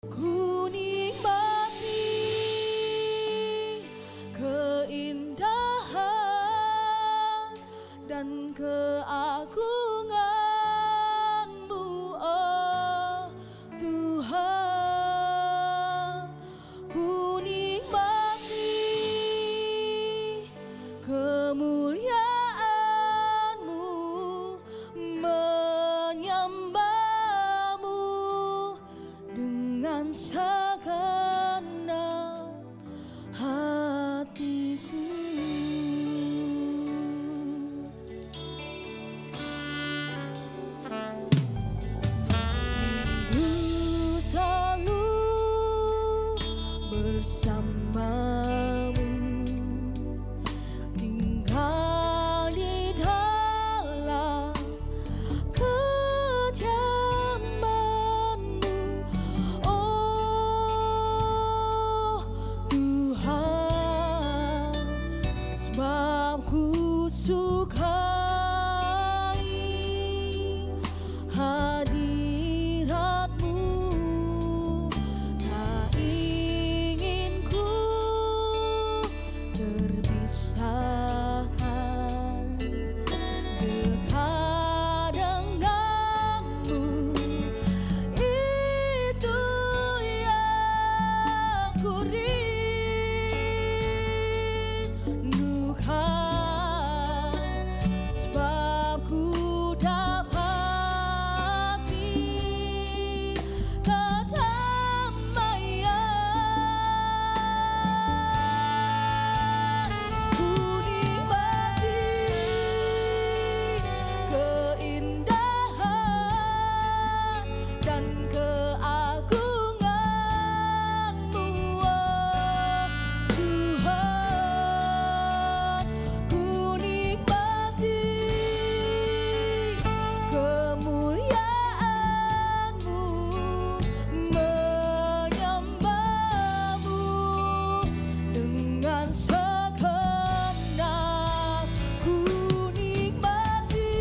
Ku nikmati keindahan dan keagungan-Mu, oh Tuhan. Ku nikmati kemuliaan-Mu, menyembah-Mu dengan segenap hatiku. Ku selalu bersama-Mu, tinggal di dalam kediaman-Mu, oh Tuhan. Sebab ku sukai hadirat-Mu, tak ingin ku terpisahkan dekat dengan-Mu. Itu yang ku rindukan, sebab ku dapati kedamaian. Ku nikmati keindahan dan keagungan-Mu, oh Tuhan. Ku nikmati kemuliaan-Mu, menyembah-Mu dengan segenap. Ku nikmati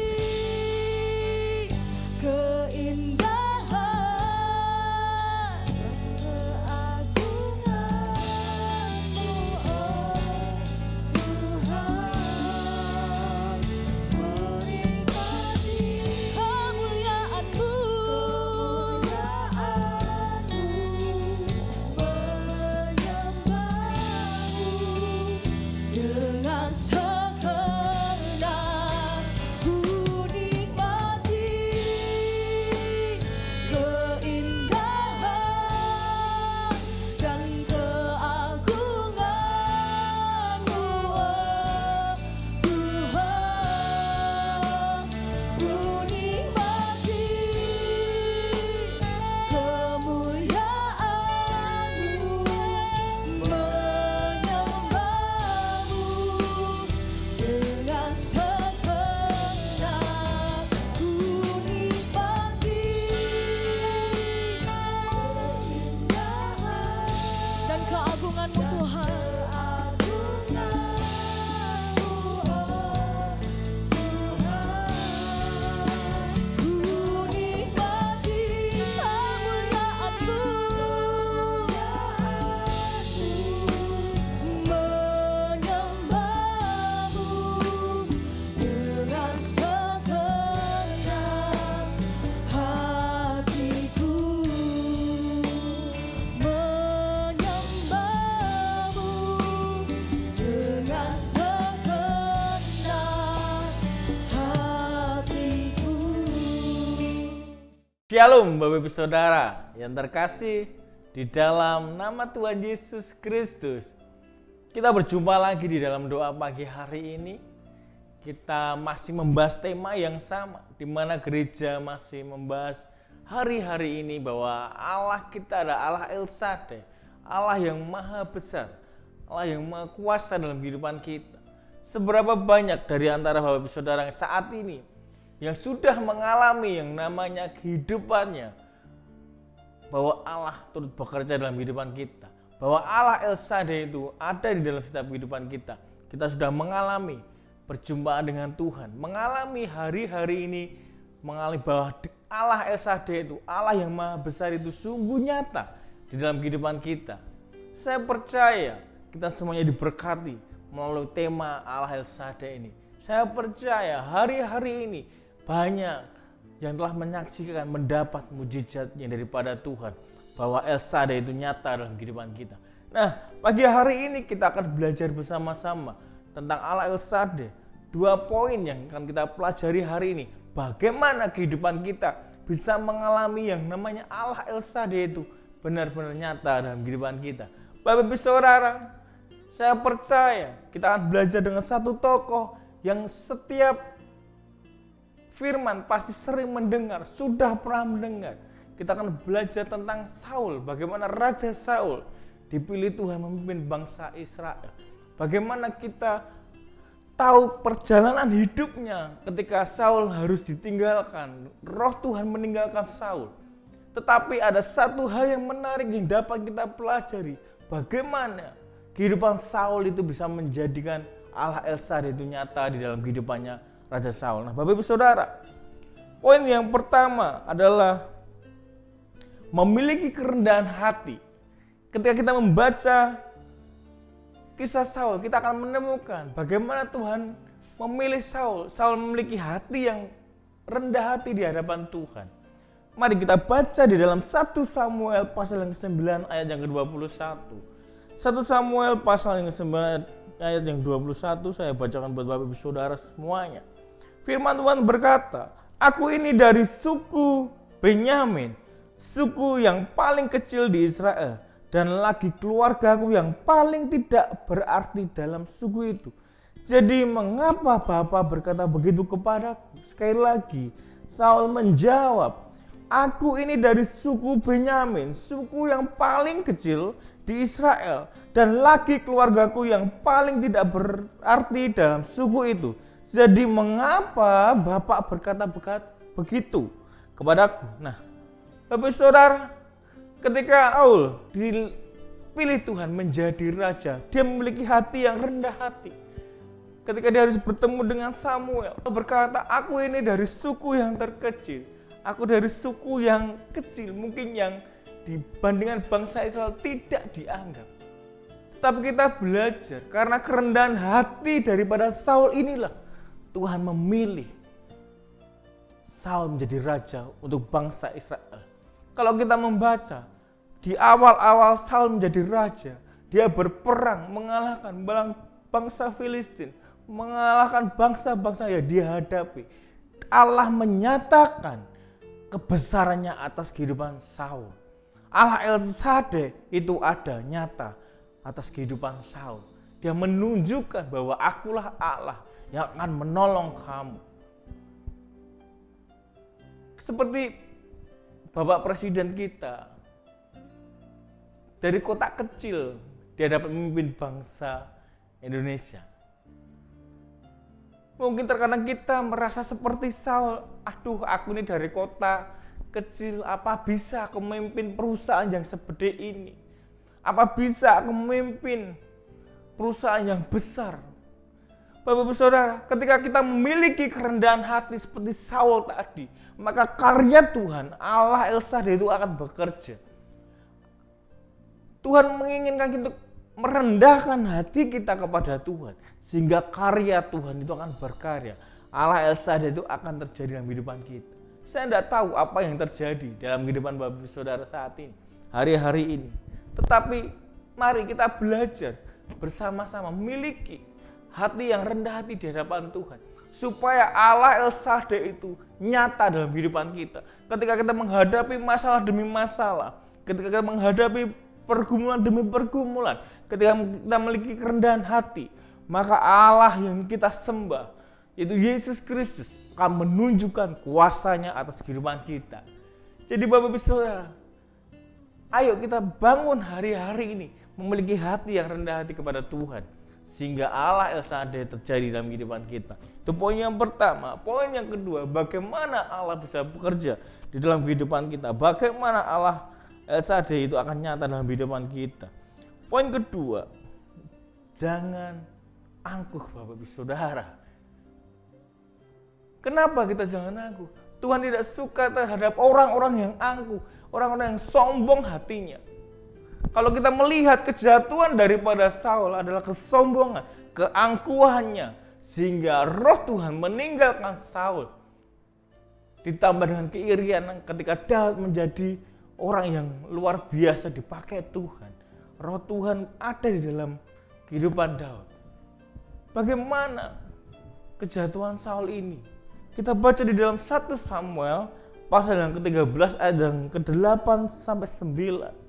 keindahan dan keagungan-Mu, oh Tuhan. Menikmati kemuliaan-Mu, menyembah-Mu dengan segenap. Ku nikmati keindahan dan keagungan-Mu, oh Tuhan. Ku nikmati kemuliaan-Mu, menyembah-Mu dengan segenap. Ku nikmati keindahan dan keagungan-Mu, Tuhan. Ku nikmati kemuliaan-Mu, menyembah-Mu dengan segenap hatiku, menyembah-Mu dengan segenap hatiku. Shalom Bapak Ibu Saudara yang terkasih di dalam nama Tuhan Yesus Kristus. Kita berjumpa lagi di dalam doa pagi hari ini. Kita masih membahas tema yang sama, di mana gereja masih membahas hari-hari ini bahwa Allah kita adalah Allah El Shaddai, Allah yang maha besar, Allah yang maha kuasa dalam kehidupan kita. Seberapa banyak dari antara Bapak Ibu Saudara yang saat ini yang sudah mengalami yang namanya kehidupannya, bahwa Allah turut bekerja dalam kehidupan kita, bahwa Allah El Shaddai itu ada di dalam setiap kehidupan kita. Kita sudah mengalami perjumpaan dengan Tuhan, mengalami hari-hari ini, mengalami bahwa Allah El Shaddai itu, Allah yang maha besar itu sungguh nyata di dalam kehidupan kita. Saya percaya kita semuanya diberkati melalui tema Allah El Shaddai ini. Saya percaya hari-hari ini banyak yang telah menyaksikan, mendapat mujizatnya daripada Tuhan, bahwa El Shaddai itu nyata dalam kehidupan kita. Nah, pagi hari ini kita akan belajar bersama-sama tentang Allah El Shaddai. 2 poin yang akan kita pelajari hari ini. Bagaimana kehidupan kita bisa mengalami yang namanya Allah El Shaddai itu benar-benar nyata dalam kehidupan kita. Bapak Ibu Saudara, saya percaya kita akan belajar dengan satu tokoh yang setiap firman pasti sering mendengar, sudah pernah mendengar. Kita akan belajar tentang Saul, bagaimana Raja Saul dipilih Tuhan memimpin bangsa Israel. Bagaimana kita tahu perjalanan hidupnya ketika Saul harus ditinggalkan, roh Tuhan meninggalkan Saul. Tetapi ada satu hal yang menarik yang dapat kita pelajari, bagaimana kehidupan Saul itu bisa menjadikan Allah El Shaddai itu nyata di dalam kehidupannya Raja Saul. Nah, Bapak Ibu Saudara, poin yang pertama adalah memiliki kerendahan hati. Ketika kita membaca kisah Saul, kita akan menemukan bagaimana Tuhan memilih Saul. Saul memiliki hati yang rendah hati di hadapan Tuhan. Mari kita baca di dalam 1 Samuel pasal yang ke-9 ayat yang ke-21. 1 Samuel pasal yang ke-9 ayat yang 21 saya bacakan buat Bapak Ibu Saudara semuanya. Firman Tuhan berkata, "Aku ini dari suku Benyamin, suku yang paling kecil di Israel, dan lagi keluargaku yang paling tidak berarti dalam suku itu. Jadi mengapa Bapa berkata begitu kepadaku?" Sekali lagi, Saul menjawab, "Aku ini dari suku Benyamin, suku yang paling kecil di Israel, dan lagi keluargaku yang paling tidak berarti dalam suku itu. Jadi mengapa Bapak berkata begitu kepadaku?" Nah, Bapak Saudara, ketika Saul dipilih Tuhan menjadi raja, dia memiliki hati yang rendah hati. Ketika dia harus bertemu dengan Samuel, dia berkata, "Aku ini dari suku yang terkecil. Aku dari suku yang kecil, mungkin yang dibandingkan bangsa Israel tidak dianggap." Tapi kita belajar, karena kerendahan hati daripada Saul inilah Tuhan memilih Saul menjadi raja untuk bangsa Israel. Kalau kita membaca, di awal-awal Saul menjadi raja, dia berperang mengalahkan bangsa Filistin, mengalahkan bangsa-bangsa yang dia hadapi. Allah menyatakan kebesarannya atas kehidupan Saul. Allah El Shaddai itu ada nyata atas kehidupan Saul. Dia menunjukkan bahwa akulah Allah yang akan menolong kamu. Seperti Bapak Presiden kita, dari kota kecil dia dapat memimpin bangsa Indonesia. Mungkin terkadang kita merasa seperti Saul, "Aduh, aku ini dari kota kecil, apa bisa aku memimpin perusahaan yang segede ini? Apa bisa aku memimpin perusahaan yang besar?" Bapak-Bapak Saudara, ketika kita memiliki kerendahan hati seperti Saul tadi, maka karya Tuhan, Allah El Shaddai itu akan bekerja. Tuhan menginginkan kita merendahkan hati kita kepada Tuhan, sehingga karya Tuhan itu akan berkarya. Allah El Shaddai itu akan terjadi dalam kehidupan kita. Saya tidak tahu apa yang terjadi dalam kehidupan Bapak Saudara saat ini, hari-hari ini. Tetapi mari kita belajar bersama-sama memiliki hati yang rendah hati di hadapan Tuhan, supaya Allah El Shaddai itu nyata dalam kehidupan kita. Ketika kita menghadapi masalah demi masalah, ketika kita menghadapi pergumulan demi pergumulan, ketika kita memiliki kerendahan hati, maka Allah yang kita sembah, yaitu Yesus Kristus, akan menunjukkan kuasanya atas kehidupan kita. Jadi Bapak-Ibu Saudara, ayo kita bangun hari-hari ini memiliki hati yang rendah hati kepada Tuhan, sehingga Allah El Shaddai terjadi dalam kehidupan kita. Itu poin yang pertama. Poin yang kedua, bagaimana Allah bisa bekerja di dalam kehidupan kita, bagaimana Allah El Shaddai itu akan nyata dalam kehidupan kita. Poin kedua, jangan angkuh Bapak-Ibu Saudara. Kenapa kita jangan angkuh? Tuhan tidak suka terhadap orang-orang yang angkuh, orang-orang yang sombong hatinya. Kalau kita melihat kejatuhan daripada Saul adalah kesombongan, keangkuhannya, sehingga roh Tuhan meninggalkan Saul. Ditambah dengan keirian ketika Daud menjadi orang yang luar biasa dipakai Tuhan. Roh Tuhan ada di dalam kehidupan Daud. Bagaimana kejatuhan Saul ini? Kita baca di dalam 1 Samuel pasal yang ke-13 ayat yang ke-8 sampai 9.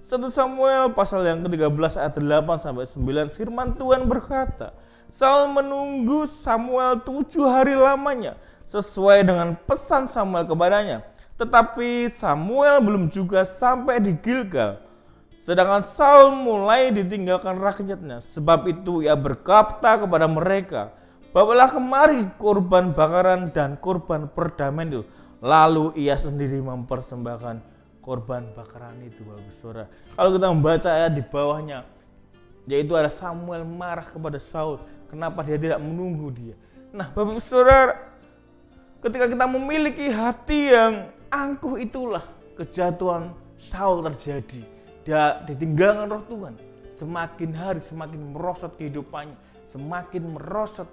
1 Samuel pasal yang ke-13 ayat 8 sampai 9, firman Tuhan berkata, Saul menunggu Samuel 7 hari lamanya sesuai dengan pesan Samuel kepadanya. Tetapi Samuel belum juga sampai di Gilgal. Sedangkan Saul mulai ditinggalkan rakyatnya. Sebab itu ia berkata kepada mereka, bawalah kemari korban bakaran dan korban perdamaian itu. Lalu ia sendiri mempersembahkan korban bakaran itu, Bapak Saudara. Kalau kita membaca ayat di bawahnya, yaitu ada Samuel marah kepada Saul, kenapa dia tidak menunggu dia. Nah, Bapak Saudara, ketika kita memiliki hati yang angkuh, itulah kejatuhan Saul terjadi. Dia ditinggalkan roh Tuhan. Semakin hari semakin merosot kehidupannya, semakin merosot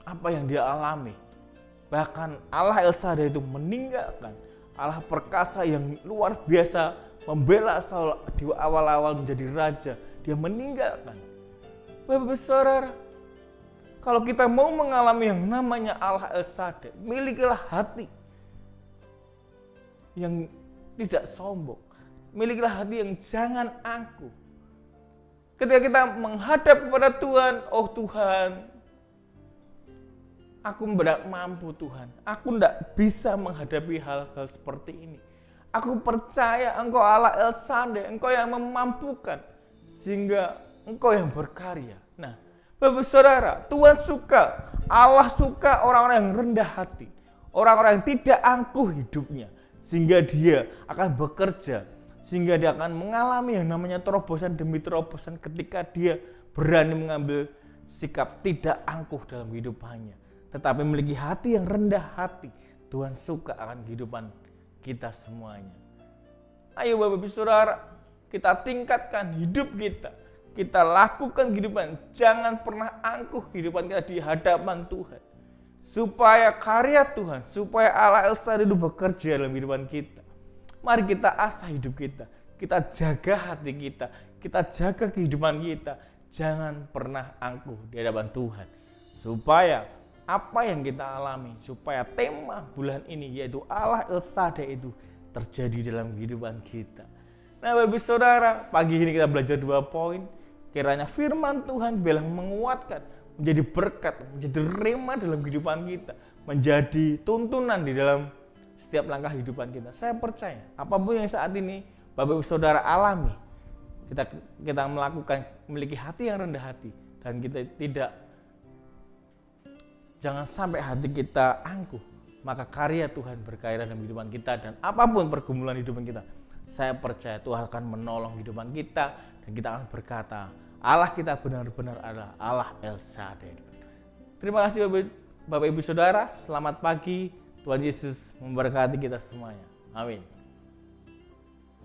apa yang dia alami. Bahkan Allah El Shaddai itu meninggalkan Allah perkasa yang luar biasa membela Saul di awal-awal menjadi raja. Dia meninggalkan. Bapak Saudara, kalau kita mau mengalami yang namanya Allah El Shaddai, milikilah hati yang tidak sombong. Milikilah hati yang jangan angkuh. Ketika kita menghadap kepada Tuhan, oh Tuhan, aku tidak mampu Tuhan. Aku tidak bisa menghadapi hal-hal seperti ini. Aku percaya Engkau Allah El Shaddai, Engkau yang memampukan. Sehingga Engkau yang berkarya. Nah, Bapak Saudara, Tuhan suka, Allah suka orang-orang yang rendah hati. Orang-orang yang tidak angkuh hidupnya. Sehingga dia akan bekerja. Sehingga dia akan mengalami yang namanya terobosan demi terobosan ketika dia berani mengambil sikap tidak angkuh dalam kehidupannya. Tetapi memiliki hati yang rendah hati. Tuhan suka akan kehidupan kita semuanya. Ayo Bapak Ibu Saudara, kita tingkatkan hidup kita. Kita lakukan kehidupan. Jangan pernah angkuh kehidupan kita di hadapan Tuhan. Supaya karya Tuhan, supaya Allah El Shaddai itu bekerja dalam kehidupan kita. Mari kita asah hidup kita. Kita jaga hati kita. Kita jaga kehidupan kita. Jangan pernah angkuh di hadapan Tuhan. Supaya apa yang kita alami, supaya tema bulan ini yaitu Allah El Shaddai itu terjadi dalam kehidupan kita. Nah Bapak Saudara, pagi ini kita belajar 2 poin. Kiranya firman Tuhan bilang menguatkan, menjadi berkat, menjadi rema dalam kehidupan kita. Menjadi tuntunan di dalam setiap langkah kehidupan kita. Saya percaya apapun yang saat ini Bapak Ibu Saudara alami, kita melakukan, memiliki hati yang rendah hati. Dan kita jangan sampai hati kita angkuh. Maka karya Tuhan berkarya dalam kehidupan kita. Dan apapun pergumulan hidupan kita, saya percaya Tuhan akan menolong kehidupan kita. Dan kita akan berkata, Allah kita benar-benar adalah Allah El Shaddai. Terima kasih Bapak Ibu Saudara. Selamat pagi. Tuhan Yesus memberkati kita semuanya. Amin.